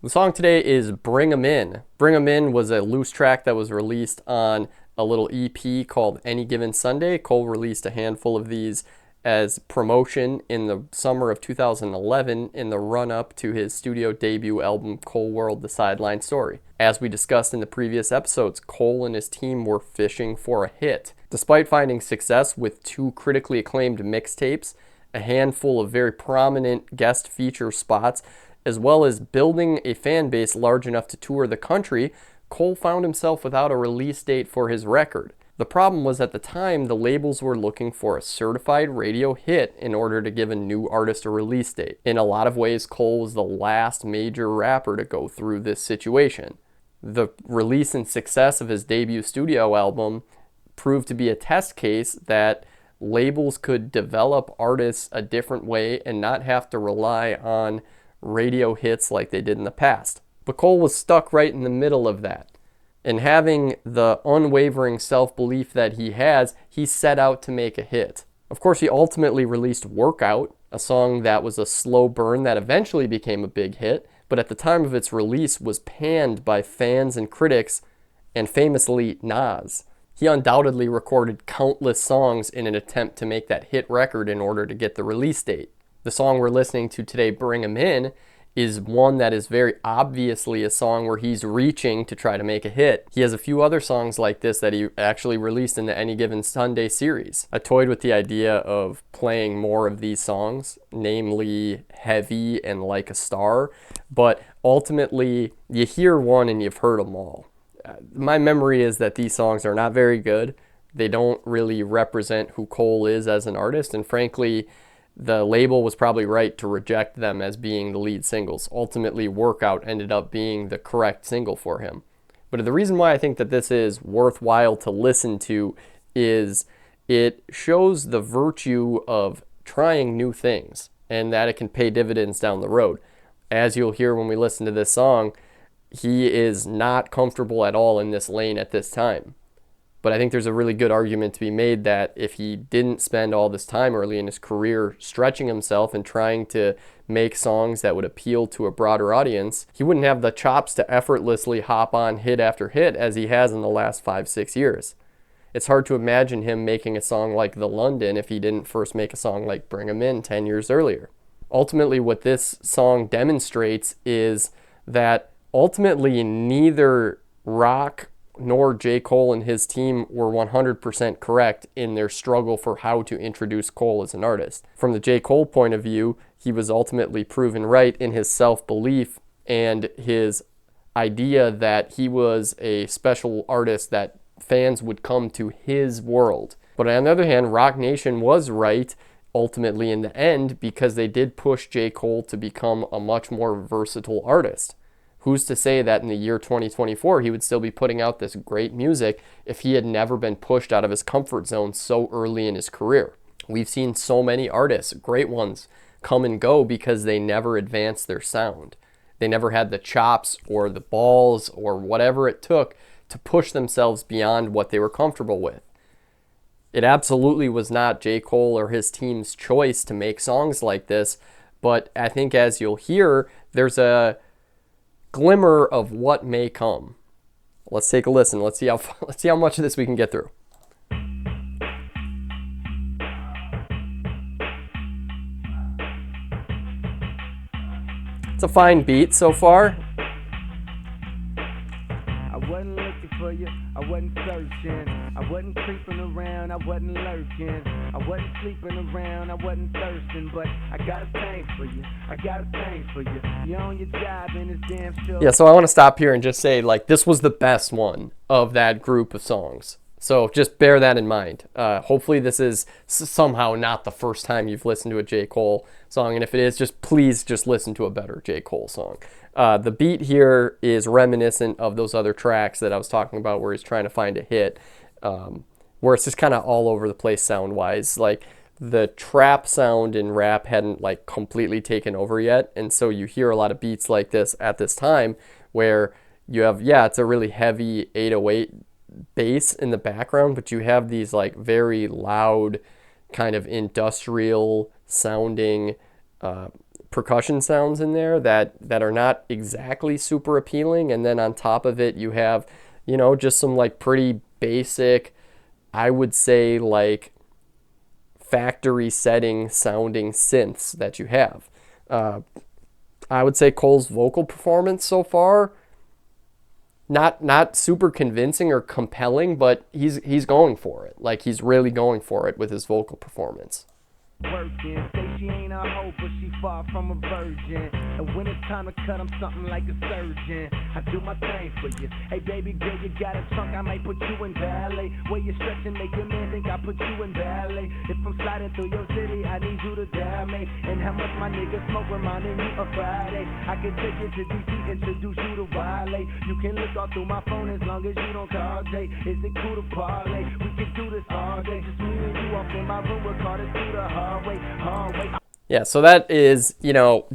The song today is Bring 'Em In. Bring 'Em In was a loose track that was released on a little EP called Any Given Sunday. Cole released a handful of these as promotion in the summer of 2011 in the run-up to his studio debut album Cole World: The Sideline Story. As we discussed in the previous episodes, Cole and his team were fishing for a hit. Despite finding success with two critically acclaimed mixtapes, a handful of very prominent guest feature spots, as well as building a fan base large enough to tour the country, Cole found himself without a release date for his record. The problem was at the time the labels were looking for a certified radio hit in order to give a new artist a release date. In a lot of ways, Cole was the last major rapper to go through this situation. The release and success of his debut studio album proved to be a test case that labels could develop artists a different way and not have to rely on radio hits like they did in the past. But Cole was stuck right in the middle of that. And having the unwavering self-belief that he has, he set out to make a hit. Of course, he ultimately released Workout, a song that was a slow burn that eventually became a big hit, but at the time of its release was panned by fans and critics, and famously Nas. He undoubtedly recorded countless songs in an attempt to make that hit record in order to get the release date. The song we're listening to today, Bring 'Em In, is one that is very obviously a song where he's reaching to try to make a hit. He has a few other songs like this that he actually released in the Any Given Sunday series. I toyed with the idea of playing more of these songs, namely Heavy and Like a Star, but ultimately you hear one and you've heard them all. My memory is that these songs are not very good. They don't really represent who Cole is as an artist, and frankly, the label was probably right to reject them as being the lead singles. Ultimately, Workout ended up being the correct single for him. But the reason why I think that this is worthwhile to listen to is it shows the virtue of trying new things and that it can pay dividends down the road. As you'll hear when we listen to this song, he is not comfortable at all in this lane at this time. But I think there's a really good argument to be made that if he didn't spend all this time early in his career stretching himself and trying to make songs that would appeal to a broader audience, he wouldn't have the chops to effortlessly hop on hit after hit as he has in the last 5-6 years. It's hard to imagine him making a song like The London if he didn't first make a song like Bring 'Em In 10 years earlier. Ultimately, what this song demonstrates is that ultimately neither Rock nor J. Cole and his team were 100% correct in their struggle for how to introduce Cole as an artist. From the J. Cole point of view, he was ultimately proven right in his self-belief and his idea that he was a special artist that fans would come to his world. But on the other hand, Rock Nation was right ultimately in the end because they did push J. Cole to become a much more versatile artist. Who's to say that in the year 2024 he would still be putting out this great music if he had never been pushed out of his comfort zone so early in his career? We've seen so many artists, great ones, come and go because they never advanced their sound. They never had the chops or the balls or whatever it took to push themselves beyond what they were comfortable with. It absolutely was not J. Cole or his team's choice to make songs like this, but I think as you'll hear, there's a glimmer of what may come. Let's take a listen. Let's see how much of this we can get through. It's a fine beat so far. I wasn't looking for you, I wasn't searching, I wasn't creeping around, I wasn't lurking, I wasn't sleeping around, I wasn't thirsting, but I got a thing for you, I got a thing for you, you're on your job in this damn show. Yeah, so I want to stop here and just say, like, this was the best one of that group of songs. So just bear that in mind. Hopefully this is somehow not the first time you've listened to a J. Cole song, and if it is, please listen to a better J. Cole song. The beat here is reminiscent of those other tracks that I was talking about where he's trying to find a hit, where it's just kind of all over the place sound-wise. Like, the trap sound in rap hadn't, like, completely taken over yet, and so you hear a lot of beats like this at this time where you have, yeah, it's a really heavy 808 bass in the background, but you have these, like, very loud kind of industrial sounding percussion sounds in there that are not exactly super appealing. And then on top of it, you have, just some like pretty basic, I would say, like factory setting sounding synths that you have. I would say Cole's vocal performance so far, not super convincing or compelling, but he's going for it. Like, he's really going for it with his vocal performance. Working, say she ain't a hoe, but she far from a virgin. And when it's time to cut, I'm something like a surgeon. I do my thing for you. Hey, baby girl, you got a trunk, I might put you in ballet. Where you stretching, make your man think I put you in ballet. If I'm sliding through your city, I need you to dial me. And how much my niggas smoke, reminding me of Friday. I can take you to DC, introduce you to Wiley. You can look all through my phone as long as you don't call Jay. Is it cool to parlay? We can do this all day. Just me and you off in my room, record it through the hallway. Yeah, so that is,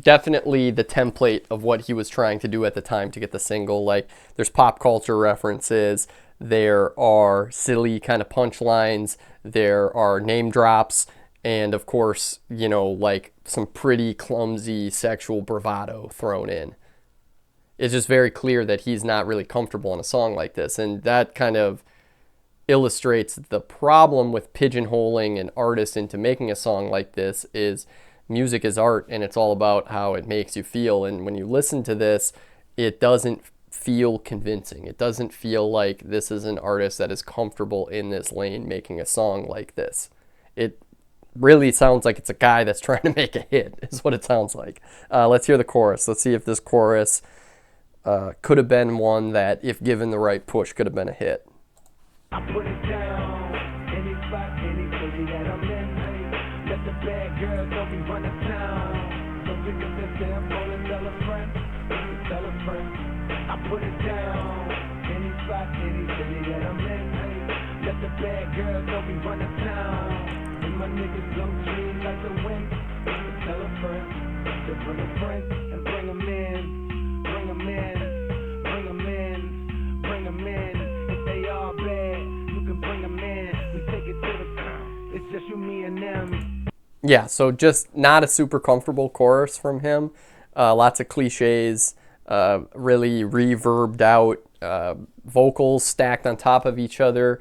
definitely the template of what he was trying to do at the time to get the single. Like, there's pop culture references, there are silly kind of punchlines, there are name drops, and of course, like some pretty clumsy sexual bravado thrown in. It's just very clear that he's not really comfortable in a song like this, and that kind of illustrates the problem with pigeonholing an artist into making a song like this. Is music is art, and it's all about how it makes you feel. And when you listen to this, it doesn't feel convincing. It doesn't feel like this is an artist that is comfortable in this lane making a song like this. It really sounds like it's a guy that's trying to make a hit, is what it sounds like. Let's hear the chorus. Let's see if this chorus could have been one that, if given the right push, could have been a hit. I put it down, any spot, any city that I'm in. Let the bad girls know we run the town. So pick up the cell phone and tell a friend, tell a friend. I put it down, any spot, any city that I'm in. Let the bad girls know we run the town. And my niggas blow trees like the wind. Tell a friend, to bring a friend and bring them in, bring them in, bring them in, bring them in. If they all bad, you can bring them in. We take it to the, it's just you, me, and them. Yeah, so just not a super comfortable chorus from him. Lots of cliches, really reverbed out vocals stacked on top of each other.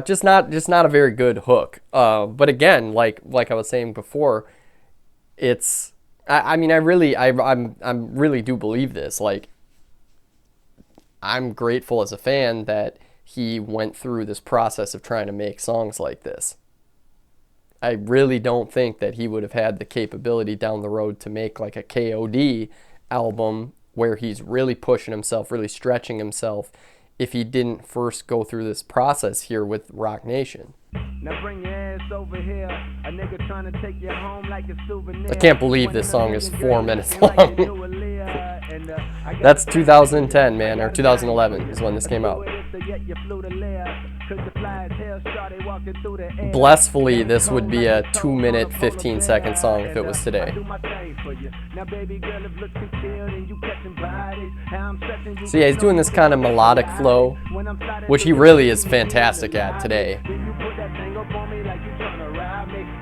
Just not a very good hook. But again, like I was saying before, it's I really do believe this. Like, I'm grateful as a fan that he went through this process of trying to make songs like this. I really don't think that he would have had the capability down the road to make like a KOD album where he's really pushing himself, really stretching himself, if he didn't first go through this process here with Rock Nation. Now bring your ass over here. A nigga trying to take you home like a souvenir. I can't believe this song is 4 minutes long. That's 2010, man, or 2011 is when this came out. Blessfully, this would be a 2-minute, 15-second song if it was today. So yeah, he's doing this kind of melodic flow, which he really is fantastic at today.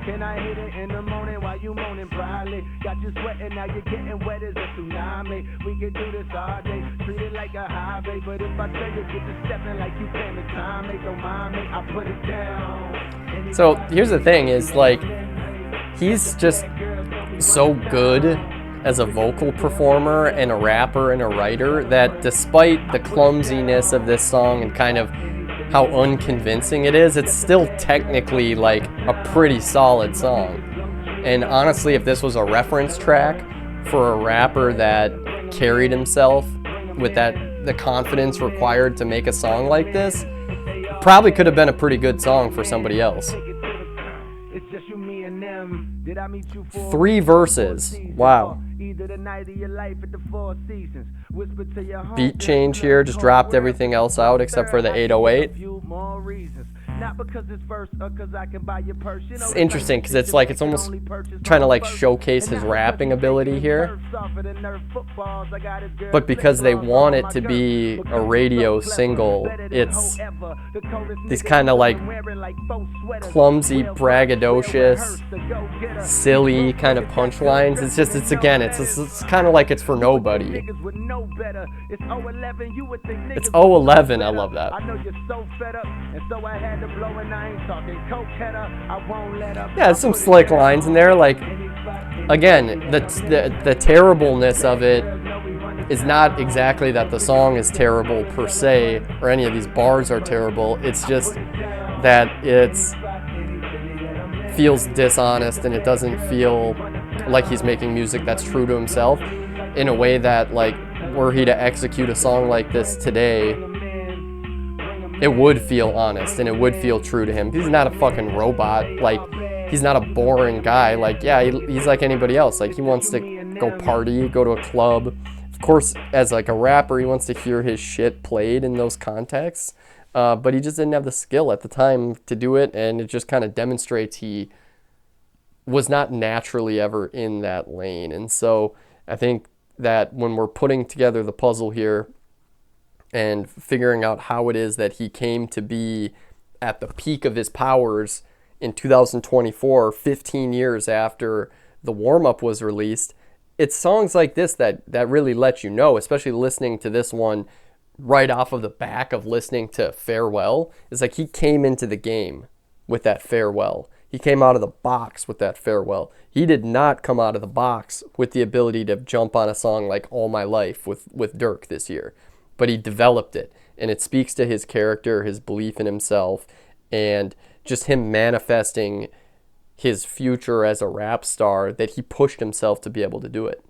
Can I hit it in the morning while you moaning proudly? Got you sweating, now you're getting wet as a tsunami. We can do this all day, treat it like a highway. But if I tell you get to stepping like you came to time, don't mind me, I put it down. So here's the thing is, like, he's just so good as a vocal performer and a rapper and a writer that despite the clumsiness of this song and kind of how unconvincing it is, it's still technically like a pretty solid song. And honestly, if this was a reference track for a rapper that carried himself with the confidence required to make a song like this, probably could have been a pretty good song for somebody else. 3 verses. Wow. Beat change here, just dropped everything else out except for the 808. Not because it's verse or because I can buy your purse. You know, It's interesting because it's like it's almost trying to like showcase his rapping ability here, but because they want it to be a radio single, it's these kind of like clumsy, braggadocious, silly kind of punchlines. It's kind of like it's for nobody. It's 011. I love that. Yeah, some slick lines in there. Like, again, the terribleness of it is not exactly that the song is terrible per se, or any of these bars are terrible. It's just that it's feels dishonest, and it doesn't feel like he's making music that's true to himself in a way that, like, were he to execute a song like this today, it would feel honest and it would feel true to him. He's not a fucking robot. Like, he's not a boring guy. Like, yeah, he's like anybody else. Like, he wants to go party, go to a club. Of course, as like a rapper, he wants to hear his shit played in those contexts. But he just didn't have the skill at the time to do it, and it just kind of demonstrates he was not naturally ever in that lane. And so I think that when we're putting together the puzzle here and figuring out how it is that he came to be at the peak of his powers in 2024, 15 years after the warm-up was released, it's songs like this that really let you know, especially listening to this one right off of the back of listening to Farewell. It's like he came into the game with that Farewell. He came out of the box with that Farewell. He did not come out of the box with the ability to jump on a song like All My Life with Dirk this year. But he developed it, and it speaks to his character, his belief in himself, and just him manifesting his future as a rap star, that he pushed himself to be able to do it.